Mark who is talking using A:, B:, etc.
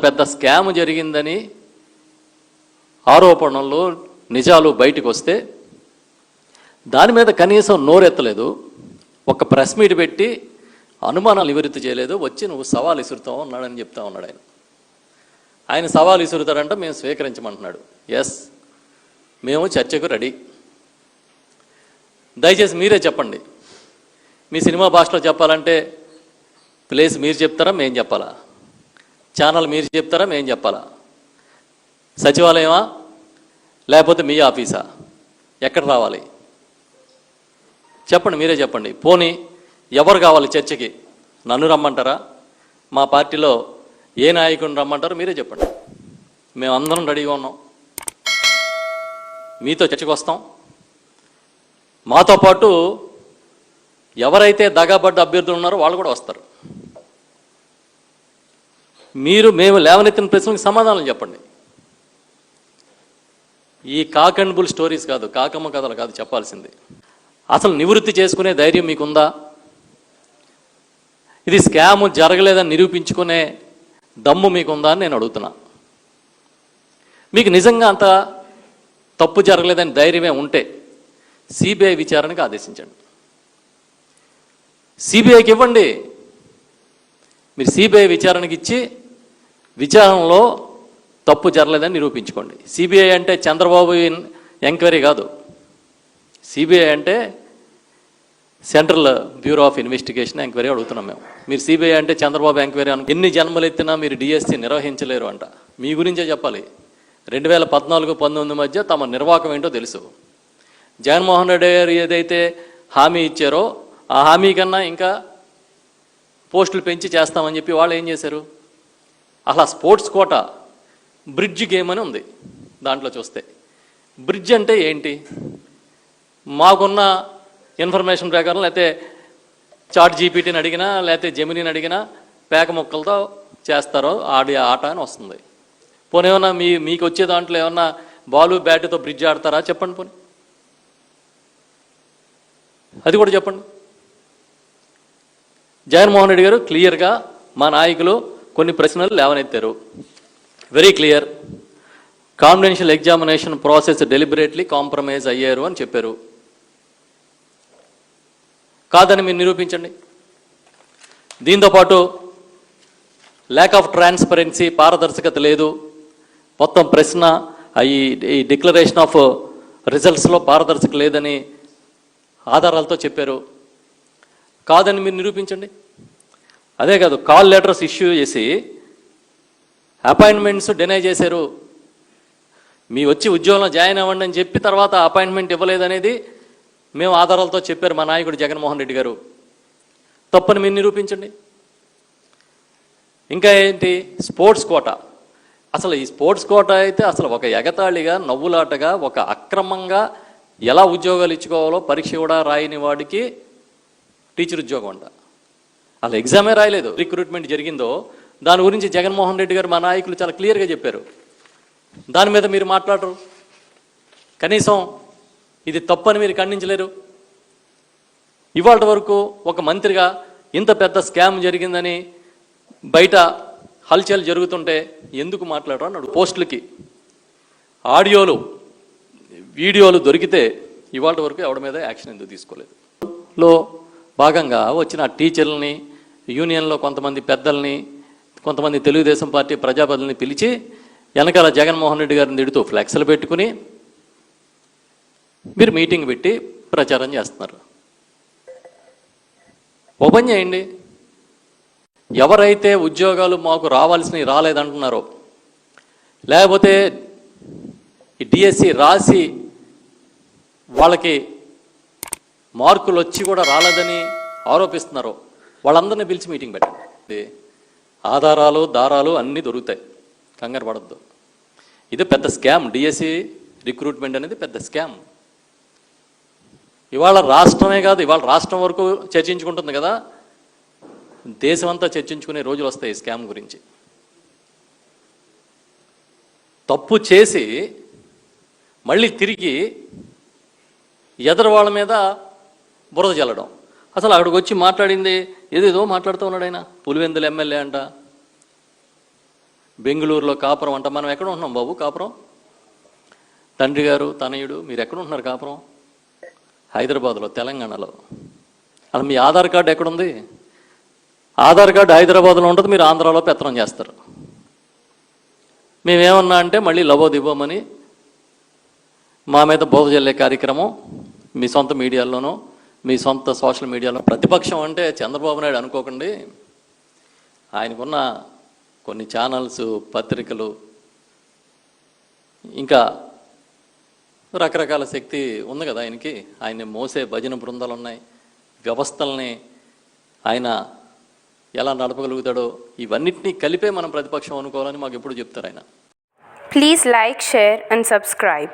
A: పెద్ద స్కామ్ జరిగిందని ఆరోపణలు నిజాలు బయటకు వస్తే దాని మీద కనీసం నోరెత్తలేదు. ఒక ప్రెస్ మీట్ పెట్టి అనుమానాలు నివృత్తి చేయలేదు. వచ్చి నువ్వు సవాల్ విసురుతావు అన్నాడని చెప్తా ఉన్నాడు ఆయన సవాల్ విసురుతాడంట, మేము స్వీకరించమంటున్నాడు. ఎస్, మేము చర్చకు రెడీ. దయచేసి మీరే చెప్పండి. మీ సినిమా భాషలో చెప్పాలంటే ప్లేస్ మీరు చెప్తారా, మేము చెప్పాలా? ఛానల్ మీరు చెప్తారా, మేము చెప్పాలా? సచివాలయమా లేకపోతే మీ ఆఫీసా? ఎక్కడ రావాలి చెప్పండి, మీరే చెప్పండి. పోనీ ఎవరు కావాలి చర్చకి? నన్ను రమ్మంటారా? మా పార్టీలో ఏ నాయకుడిని రమ్మంటారో మీరే చెప్పండి. మేమందరం రెడీగా ఉన్నాం, మీతో చర్చకు వస్తాం. మాతో పాటు ఎవరైతే దగాబడ్డ అభ్యర్థులు ఉన్నారో వాళ్ళు కూడా వస్తారు. మేము లేవనెత్తిన ప్రశ్నలకు సమాధానం చెప్పండి. ఈ కాక్ అండ్ బుల్ స్టోరీస్ కాదు, కాకమ్మ కథలు కాదు చెప్పాల్సింది. అసలు నివృత్తి చేసుకునే ధైర్యం మీకుందా? ఇది స్కామ్ జరగలేదని నిరూపించుకునే దమ్ము మీకుందా అని నేను అడుగుతున్నా. మీకు నిజంగా అంత తప్పు జరగలేదని ధైర్యమే ఉంటే సిబిఐ విచారణకు ఆదేశించండి. సిబిఐకి ఇవ్వండి. మీరు సిబిఐ విచారణకి ఇచ్చి విచారణలో తప్పు జరగలేదని నిరూపించుకోండి. సిబిఐ అంటే చంద్రబాబు ఎంక్వైరీ కాదు. సిబిఐ అంటే central bureau of investigation enquiry అడుగుతున్నాం మేము. మీరు సిబిఐ అంటే చంద్రబాబు ఎంక్వైరీ ఎన్ని జన్మలు ఎత్తినా మీరు డిఎస్సి నిర్వహించలేరు అంట. మీ గురించే చెప్పాలి. 2014-19 మధ్య తమ నిర్వాహకం ఏంటో తెలుసు. జగన్మోహన్ రెడ్డి గారు ఏదైతే హామీ ఇచ్చారో ఆ హామీ కన్నా ఇంకా పోస్టులు పెంచి చేస్తామని చెప్పి వాళ్ళు ఏం చేశారు? అలా స్పోర్ట్స్ కోట బ్రిడ్జ్ గేమ్ అని ఉంది. దాంట్లో చూస్తే బ్రిడ్జ్ అంటే ఏంటి? మాకున్న ఇన్ఫర్మేషన్ ప్రకారం లేకపోతే చాట్ జీపీటీని అడిగినా లేకపోతే జెమినీని అడిగినా పేక మొక్కలతో చేస్తారో ఆడే ఆట అని వస్తుంది. పోనీ ఏమన్నా మీకు వచ్చే దాంట్లో ఏమన్నా బాలు బ్యాట్తో బ్రిడ్జ్ ఆడతారా చెప్పండి. పోనీ అది కూడా చెప్పండి. జగన్మోహన్ రెడ్డి గారు క్లియర్గా మా నాయకులు కొన్ని ప్రశ్నలు లేవనెత్తారు. Very clear. Confidential examination process deliberately compromise అయ్యారు అని చెప్పారు. కాదని మీరు నిరూపించండి. దీంతోపాటు ల్యాక్ ఆఫ్ ట్రాన్స్పరెన్సీ, పారదర్శకత లేదు. మొత్తం ప్రశ్న ఈ డిక్లరేషన్ ఆఫ్ రిజల్ట్స్లో పారదర్శకత లేదని ఆధారాలతో చెప్పారు. కాదని మీరు నిరూపించండి. అదే కాదు, కాల్ లెటర్స్ ఇష్యూ చేసి అపాయింట్మెంట్స్ డినై చేశారు. మీ వచ్చి ఉద్యోగంలో జాయిన్ అవ్వండి అని చెప్పి తర్వాత అపాయింట్మెంట్ ఇవ్వలేదనేది మేము ఆధారాలతో చెప్పారు మా నాయకుడు జగన్మోహన్ రెడ్డి గారు. తప్పని మీరు నిరూపించండి. ఇంకా ఏంటి? Sports quota. అసలు ఈ స్పోర్ట్స్ కోట అయితే అసలు ఒక ఎగతాళిగా, నవ్వులాటగా, ఒక అక్రమంగా ఎలా ఉద్యోగాలు ఇచ్చుకోవాలో పరీక్ష కూడా రాయని వాడికి టీచర్ ఉద్యోగం అంట. అసలు ఎగ్జామే రాయలేదు. రిక్రూట్మెంట్ జరిగిందో దాని గురించి జగన్మోహన్ రెడ్డి గారు మా నాయకులు చాలా క్లియర్గా చెప్పారు. దాని మీద మీరు మాట్లాడరు. కనీసం ఇది తప్పని మీరు ఖండించలేరు. ఇవాళ వరకు ఒక మంత్రిగా ఇంత పెద్ద స్కామ్ జరిగిందని బయట హల్చల్ జరుగుతుంటే ఎందుకు మాట్లాడరు అన్నాడు. పోస్టులకి ఆడియోలు, వీడియోలు దొరికితే ఇవాళ వరకు ఎవరి మీద యాక్షన్ ఎందుకు తీసుకోలేదు? లో భాగంగా వచ్చిన టీచర్లని, యూనియన్లో కొంతమంది పెద్దల్ని, కొంతమంది తెలుగుదేశం పార్టీ ప్రజాప్రతినిధుల్ని పిలిచి వెనకాల జగన్మోహన్ రెడ్డి గారిని తిడుతూ ఫ్లెక్స్లు పెట్టుకుని మీరు మీటింగ్ పెట్టి ప్రచారం చేస్తున్నారు. ఓపెన్ చేయండి. ఎవరైతే ఉద్యోగాలు మాకు రావాల్సినవి రాలేదంటున్నారో, లేకపోతే ఈ డిఎస్సి రాసి వాళ్ళకి మార్కులు వచ్చి కూడా రాలేదని ఆరోపిస్తున్నారో వాళ్ళందరినీ పిలిచి మీటింగ్ పెట్టండి. ఆధారాలు, దారాలు అన్నీ దొరుకుతాయి. కంగారు పడద్దు. ఇది పెద్ద స్కామ్. డిఎస్సి రిక్రూట్మెంట్ అనేది పెద్ద స్కామ్. ఇవాళ రాష్ట్రమే కాదు, ఇవాళ రాష్ట్రం వరకు చర్చించుకుంటుంది కదా, దేశం అంతా చర్చించుకునే రోజులు వస్తాయి ఈ స్కామ్ గురించి. తప్పు చేసి మళ్ళీ తిరిగి ఎదరు వాళ్ళ మీద బురద చల్లడం. అసలు అక్కడికి వచ్చి మాట్లాడింది ఏదేదో మాట్లాడుతూ ఉన్నాడు ఆయన. పులివెందుల ఎమ్మెల్యే అంట. బెంగళూరులో కాపురం అంట. మనం ఎక్కడ ఉంటున్నాం బాబు కాపురం? తండ్రి గారు తనయుడు మీరు ఎక్కడ ఉంటున్నారు కాపురం? హైదరాబాద్లో, తెలంగాణలో. అలా మీ ఆధార్ కార్డు ఎక్కడుంది? ఆధార్ కార్డు హైదరాబాద్లో ఉంటుంది, మీరు ఆంధ్రాలో పెత్తనం చేస్తారు. మేమేమన్నా అంటే మళ్ళీ లబోదిబోమని మా మీద బోధ జల్లే కార్యక్రమం మీ సొంత మీడియాల్లోనూ మీ సొంత సోషల్ మీడియాలో. ప్రతిపక్షం అంటే చంద్రబాబు నాయుడు అనుకోకండి, ఆయనకున్న కొన్ని ఛానల్స్, పత్రికలు, ఇంకా రకరకాల శక్తి ఉంది కదా ఆయనకి. ఆయన్ని మోసే భజన బృందాలు ఉన్నాయి, వ్యవస్థల్ని ఆయన ఎలా నడపగలుగుతాడో ఇవన్నిటినీ కలిపే మనం ప్రతిపక్షం అనుకోవాలని మాకు ఎప్పుడు చెప్తారు ఆయన.
B: Please like, share and subscribe.